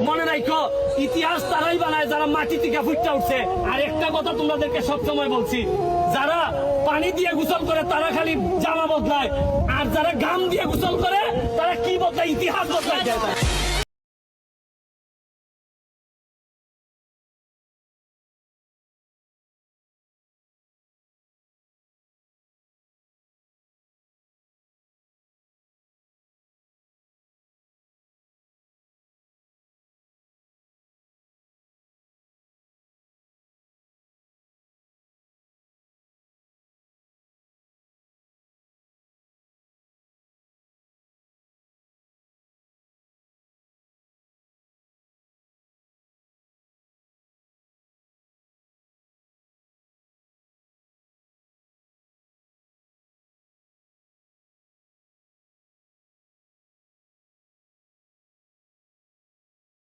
মনে রাখো ইতিহাস তারাই বানায় যারা মাটি থেকে ফুটটা উঠছে। আর একটা কথা তোমাদেরকে সবসময় বলছি, যারা পানি দিয়ে গোসল করে তারা খালি জামা বদলায়, আর যারা গাম দিয়ে গোসল করে তারা কি বদলায়, ইতিহাস বদলায়।